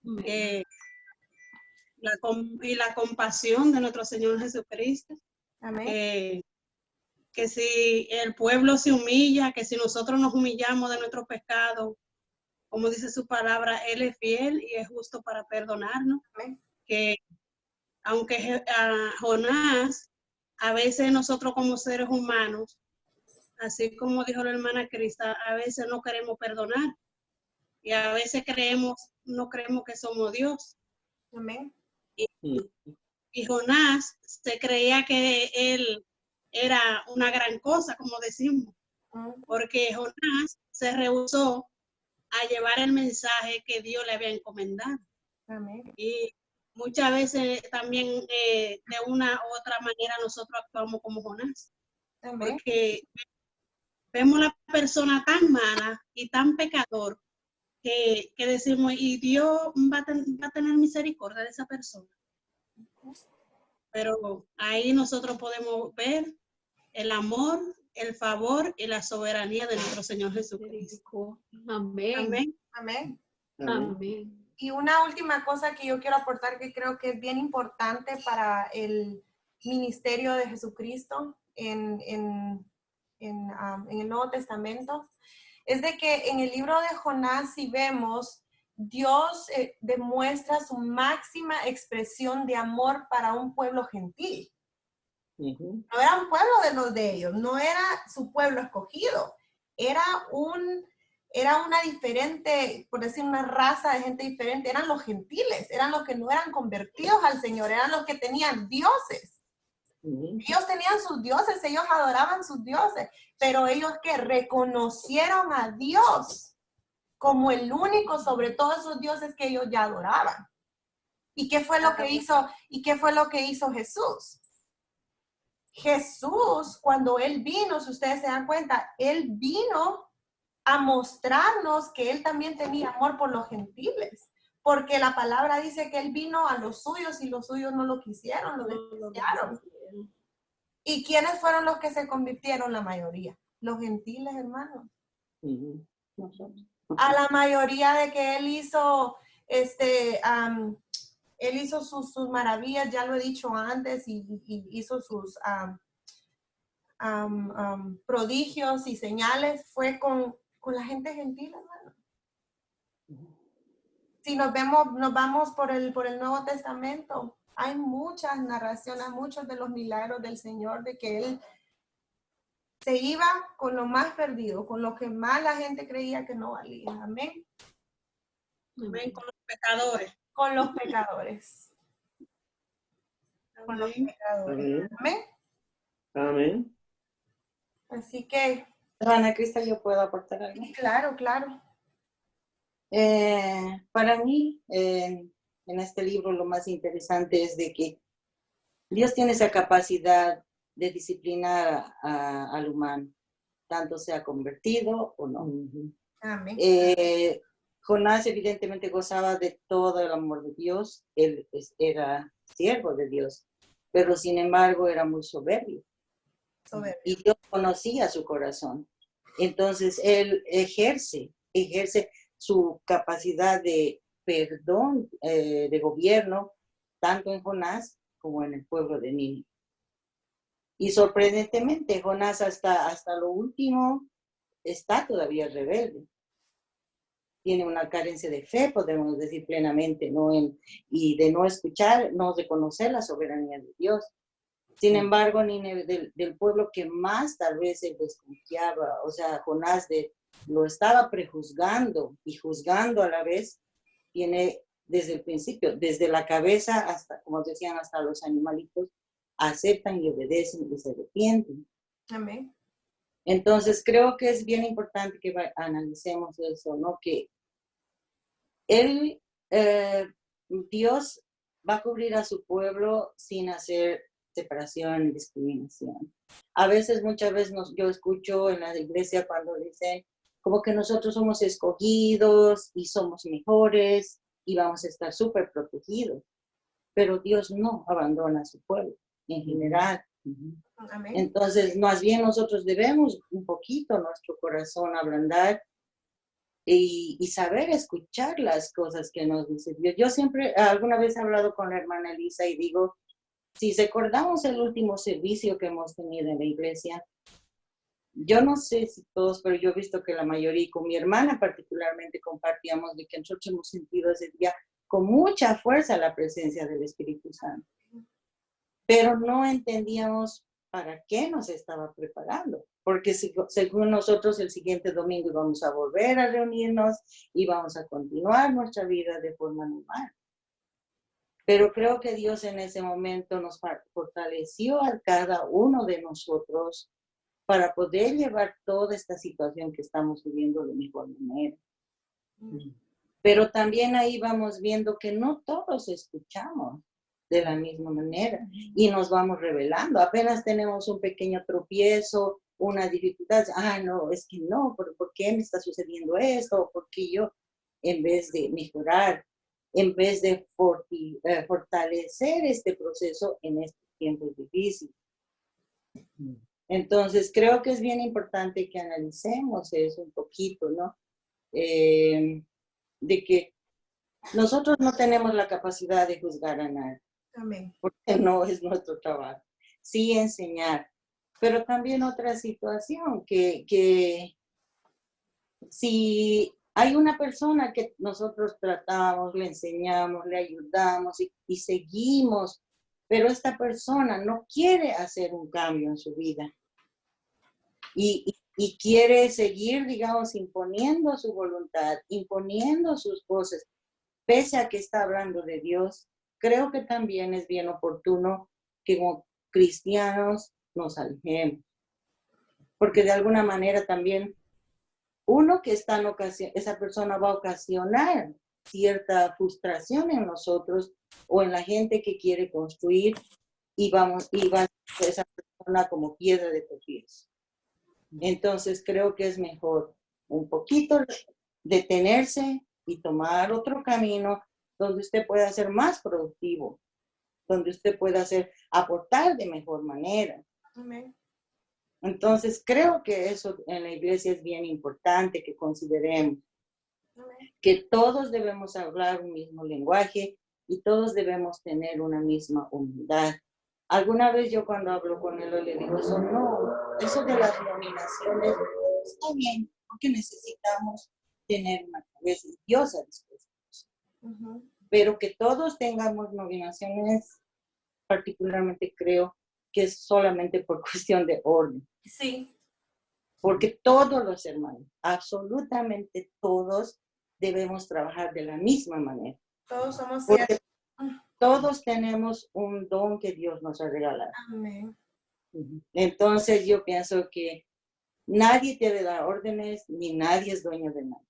y la compasión de nuestro Señor Jesucristo. Amén. Que si el pueblo se humilla, que si nosotros nos humillamos de nuestros pecados, como dice su palabra, Él es fiel y es justo para perdonarnos. Amén. Que aunque Jonás, a veces nosotros como seres humanos, así como dijo la hermana Crista, a veces no queremos perdonar y a veces no creemos que somos Dios. Amén. Y Jonás se creía que él era una gran cosa, como decimos, porque Jonás se rehusó a llevar el mensaje que Dios le había encomendado. Amén. Y muchas veces también de una u otra manera nosotros actuamos como Jonás. Amén. Porque vemos la persona tan mala y tan pecador que decimos, y Dios va a tener misericordia de esa persona. Pero ahí nosotros podemos ver el amor, el favor y la soberanía de nuestro Señor Jesucristo. Amén. Amén. Amén. Amén. Y una última cosa que yo quiero aportar que creo que es bien importante para el ministerio de Jesucristo en el Nuevo Testamento es de que en el libro de Jonás, si vemos, Dios demuestra su máxima expresión de amor para un pueblo gentil. No era un pueblo de los de ellos, no era su pueblo escogido, era un era una diferente, por decir una raza de gente diferente, eran los gentiles, eran los que no eran convertidos al Señor, eran los que tenían dioses. Ellos tenían sus dioses, ellos adoraban sus dioses, pero ellos que reconocieron a Dios como el único sobre todos esos dioses que ellos ya adoraban. ¿Y qué fue lo que hizo? ¿Y qué fue lo que hizo Jesús? Jesús, cuando Él vino, si ustedes se dan cuenta, Él vino a mostrarnos que Él también tenía amor por los gentiles. Porque la palabra dice que Él vino a los suyos y los suyos no lo quisieron, lo despreciaron. ¿Y quiénes fueron los que se convirtieron? La mayoría. Los gentiles, hermanos. A la mayoría de que Él hizo, Él hizo sus maravillas, ya lo he dicho antes, y hizo sus prodigios y señales, fue con la gente gentil, hermano. Si nos vamos por el Nuevo Testamento, hay muchas narraciones, muchos de los milagros del Señor, de que Él se iba con lo más perdido, con lo que más la gente creía que no valía. Amén. Amén, con los pecadores. Con los pecadores. Con los pecadores. Amén. Amén. Así que. Hermana Crista, ¿yo puedo aportar algo? Claro, claro. Para mí, en este libro lo más interesante es de que Dios tiene esa capacidad de disciplinar al humano, tanto sea convertido o no. Amén. Jonás evidentemente gozaba de todo el amor de Dios, él era siervo de Dios, pero sin embargo era muy soberbio. Y Dios conocía su corazón. Entonces él ejerce su capacidad de perdón, de gobierno, tanto en Jonás como en el pueblo de Nínive. Y sorprendentemente, Jonás hasta lo último está todavía rebelde. Tiene una carencia de fe, podemos decir plenamente, y de no escuchar, no reconocer la soberanía de Dios. Sin embargo, Nínive, del pueblo que más tal vez él desconfiaba, o sea, Jonás lo estaba prejuzgando y juzgando a la vez, tiene desde el principio, desde la cabeza hasta, como decían, hasta los animalitos, aceptan y obedecen y se arrepienten. Amén. Entonces, creo que es bien importante que analicemos eso, ¿no? Que Dios va a cubrir a su pueblo sin hacer separación y discriminación. Muchas veces yo escucho en la iglesia cuando dicen como que nosotros somos escogidos y somos mejores y vamos a estar súper protegidos. Pero Dios no abandona a su pueblo en general. Amén. Entonces, más bien nosotros debemos un poquito nuestro corazón ablandar y saber escuchar las cosas que nos dice Dios. Yo siempre, alguna vez he hablado con la hermana Elisa y digo, si recordamos el último servicio que hemos tenido en la iglesia, yo no sé si todos, pero yo he visto que la mayoría, y con mi hermana particularmente, compartíamos de que nosotros hemos sentido ese día con mucha fuerza la presencia del Espíritu Santo. Pero no entendíamos para qué nos estaba preparando, porque según nosotros el siguiente domingo íbamos a volver a reunirnos y vamos a continuar nuestra vida de forma normal. Pero creo que Dios en ese momento nos fortaleció a cada uno de nosotros para poder llevar toda esta situación que estamos viviendo de mejor manera. Pero también ahí vamos viendo que no todos escuchamos de la misma manera y nos vamos revelando. Apenas tenemos un pequeño tropiezo, una dificultad, no, es que no, ¿por qué me está sucediendo esto? ¿Por qué yo? En vez de mejorar, en vez de fortalecer este proceso en estos tiempos difíciles. Entonces, creo que es bien importante que analicemos eso un poquito, ¿no? De que nosotros no tenemos la capacidad de juzgar a nadie. Amén. Porque no es nuestro trabajo. Sí enseñar, pero también otra situación, que si hay una persona que nosotros tratamos, le enseñamos, le ayudamos y seguimos, pero esta persona no quiere hacer un cambio en su vida. y quiere seguir, digamos, imponiendo su voluntad, imponiendo sus cosas, pese a que está hablando de Dios, creo que también es bien oportuno que como cristianos nos alejemos. Porque de alguna manera también uno que está en ocasión, esa persona va a ocasionar cierta frustración en nosotros o en la gente que quiere construir y va a ser esa persona como piedra de tropiezo. Entonces creo que es mejor un poquito detenerse y tomar otro camino donde usted pueda ser más productivo, donde usted pueda aportar de mejor manera. Amén. Entonces, creo que eso en la iglesia es bien importante que consideremos, que todos debemos hablar un mismo lenguaje y todos debemos tener una misma humildad. Alguna vez yo cuando hablo con él le digo, eso de las nominaciones está bien, porque necesitamos tener una cabeza diosa después. Pero que todos tengamos nominaciones, particularmente creo que es solamente por cuestión de orden. Sí. Porque todos los hermanos, absolutamente todos, debemos trabajar de la misma manera. Todos somos porque todos tenemos un don que Dios nos ha regalado. Amén. Entonces yo pienso que nadie debe dar órdenes, ni nadie es dueño de nada.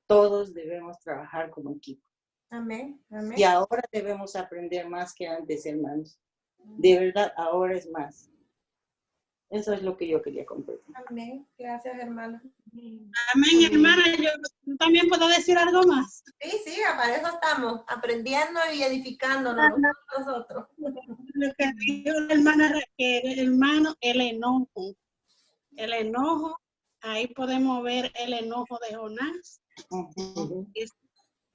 Todos debemos trabajar como equipo. Amén. Amén. Y ahora debemos aprender más que antes, hermanos. De verdad, ahora es más. Eso es lo que yo quería compartir. Amén. Gracias, hermana. Amén, hermana. Yo también puedo decir algo más. Sí, para eso estamos, aprendiendo y edificándonos nosotros. Lo que dijo la hermana Raquel, hermano, el enojo. El enojo, ahí podemos ver el enojo de Jonás. Es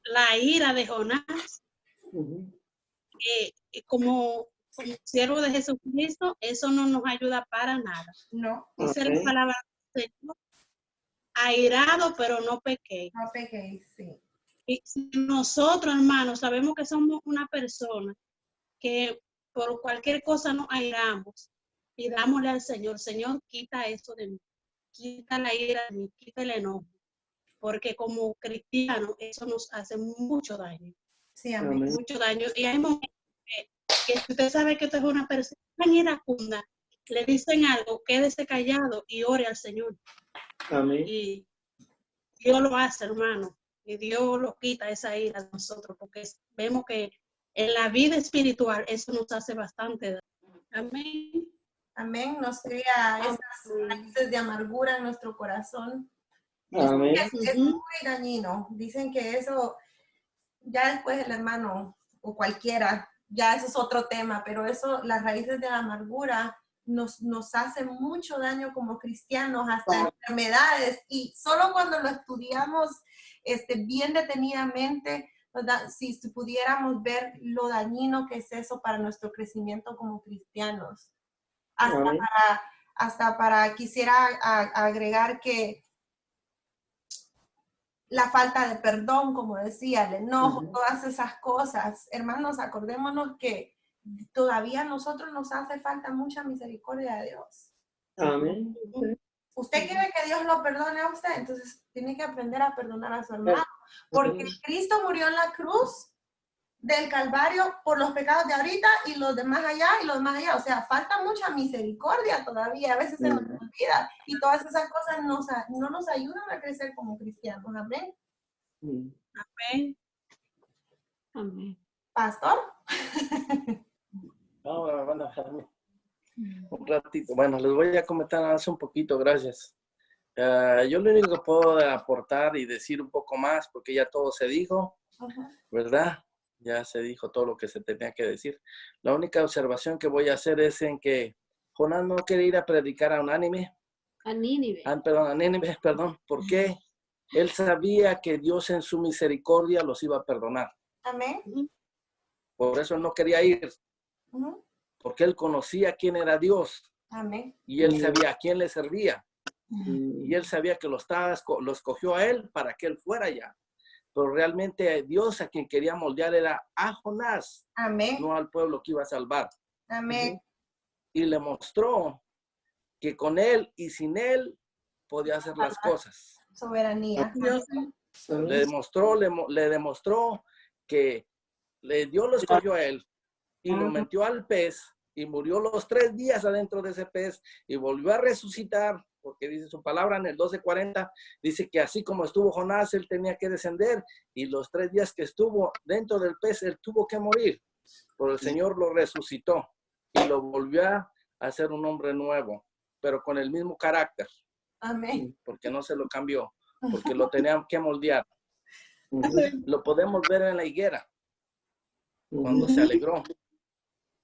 la ira de Jonás. Como siervo de Jesucristo, eso no nos ayuda para nada. No. Dice la palabra del Señor, airado, pero no pequéis. No pequéis, sí. Y si nosotros, hermanos, sabemos que somos una persona que por cualquier cosa nos airamos, pidámosle al Señor, Señor, quita eso de mí, quita la ira de mí, quita el enojo, porque como cristianos eso nos hace mucho daño. Sí, amén. Mucho daño. Y hay momentos que si usted sabe que usted es una persona tan iracunda, le dicen algo, quédese callado y ore al Señor. Amén. Y Dios lo hace, hermano. Y Dios lo quita esa ira de nosotros, porque vemos que en la vida espiritual eso nos hace bastante daño. Amén. Amén. Nos crea esas raíces de amargura en nuestro corazón. Amén. Es muy dañino. Dicen que eso, ya después el hermano o cualquiera, ya eso es otro tema, pero eso, las raíces de la amargura nos hacen mucho daño como cristianos, hasta enfermedades, y solo cuando lo estudiamos bien detenidamente, ¿verdad? Si pudiéramos ver lo dañino que es eso para nuestro crecimiento como cristianos. Quisiera agregar que la falta de perdón, como decía, el enojo, todas esas cosas. Hermanos, acordémonos que todavía a nosotros nos hace falta mucha misericordia de Dios. Amén. Usted quiere que Dios lo perdone a usted, entonces tiene que aprender a perdonar a su hermano. Porque Cristo murió en la cruz del Calvario por los pecados de ahorita y los de más allá y los de más allá. O sea, falta mucha misericordia todavía. A veces se nos olvida. Y todas esas cosas no nos ayudan a crecer como cristianos. Amén. Amén. Amén. Pastor. No, me van a dejarme un ratito. Bueno, les voy a comentar hace un poquito, gracias. Yo lo único que puedo aportar y decir un poco más, porque ya todo se dijo, ¿verdad? Ya se dijo todo lo que se tenía que decir. La única observación que voy a hacer es en que Jonás no quiere ir a predicar a Nínive. A Nínive. A Nínive, perdón. ¿Por qué? Él sabía que Dios en su misericordia los iba a perdonar. Amén. Por eso él no quería ir. Porque él conocía quién era Dios. Amén. Y él sabía a quién le servía. Y él sabía que los escogió a él para que él fuera allá. Pero realmente Dios a quien quería moldear era a Jonás. Amén. No al pueblo que iba a salvar. Amén. Y le mostró que con él y sin él podía hacer las cosas. Soberanía. Dios, Le demostró que Dios lo escogió a él y lo metió al pez y murió los 3 días adentro de ese pez y volvió a resucitar, porque dice su palabra en el 12:40, dice que así como estuvo Jonás, él tenía que descender, y los 3 días que estuvo dentro del pez, él tuvo que morir, pero el Señor lo resucitó y lo volvió a hacer un hombre nuevo, pero con el mismo carácter, Amén. porque no se lo cambió, porque lo tenían que moldear. Lo podemos ver en la higuera, cuando se alegró.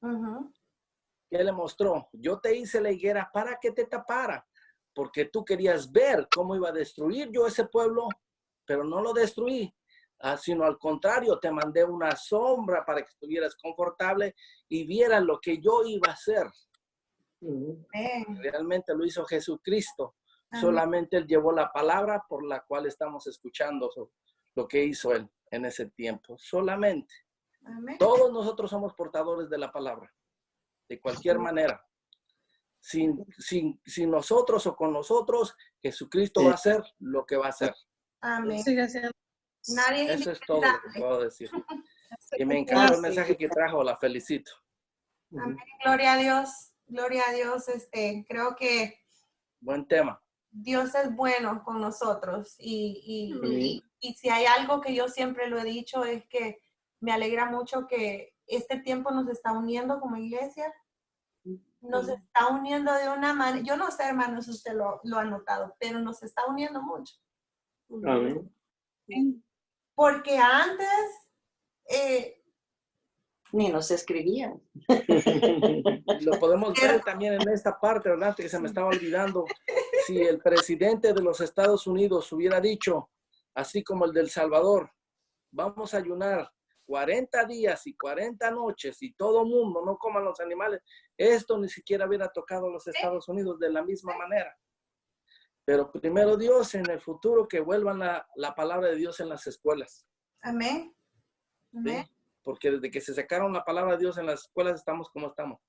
Ujú. ¿Qué le mostró? Yo te hice la higuera para que te tapara, porque tú querías ver cómo iba a destruir yo ese pueblo, pero no lo destruí, sino al contrario, te mandé una sombra para que estuvieras confortable y vieras lo que yo iba a hacer. Amén. Realmente lo hizo Jesucristo. Amén. Solamente Él llevó la palabra por la cual estamos escuchando lo que hizo Él en ese tiempo. Solamente. Amén. Todos nosotros somos portadores de la palabra, de cualquier manera. Sin nosotros o con nosotros, Jesucristo va a hacer lo que va a hacer. Amén. sigue siendo. Nadie es Eso es todo lo que indispensable. puedo decir. Y me encanta el mensaje que trajo, la felicito. Amén. Gloria a Dios. Gloria a Dios. Creo que Buen tema. Dios es bueno con nosotros y si hay algo que yo siempre lo he dicho es que me alegra mucho que este tiempo nos está uniendo como iglesia, nos está uniendo de una manera, yo no sé hermanos si usted lo ha notado, pero nos está uniendo mucho. Amén. Porque antes, Ni nos escribían. Lo podemos ver también en esta parte, ¿verdad? Que se me estaba olvidando. Si el presidente de los Estados Unidos hubiera dicho, así como el del Salvador, vamos a ayunar 40 días y 40 noches y todo mundo no coman los animales, esto ni siquiera hubiera tocado a los Estados Unidos de la misma manera. Pero primero Dios, en el futuro que vuelvan la palabra de Dios en las escuelas. amén. Amén. ¿Sí? Porque desde que se sacaron la palabra de Dios en las escuelas estamos como estamos.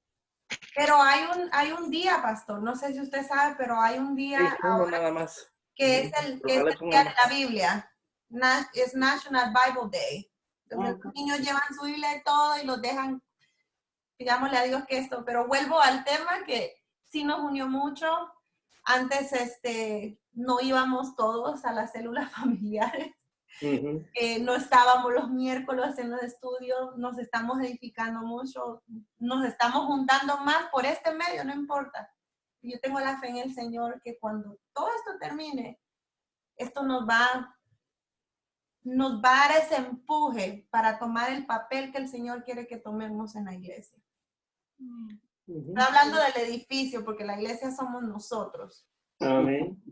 Pero hay un día, pastor, no sé si usted sabe, pero hay un día Sí, uno ahora nada más. que es el día de la Biblia. Es National Bible Day. Donde los niños llevan su Biblia y todo y los dejan, digámosle a Dios que esto, pero vuelvo al tema que sí nos unió mucho. Antes no íbamos todos a las células familiares. No estábamos los miércoles en los estudios, nos estamos edificando mucho, nos estamos juntando más por este medio, no importa. Yo tengo la fe en el Señor que cuando todo esto termine, esto nos va a dar ese empuje para tomar el papel que el Señor quiere que tomemos en la iglesia. Estoy hablando del edificio, porque la iglesia somos nosotros. Amén.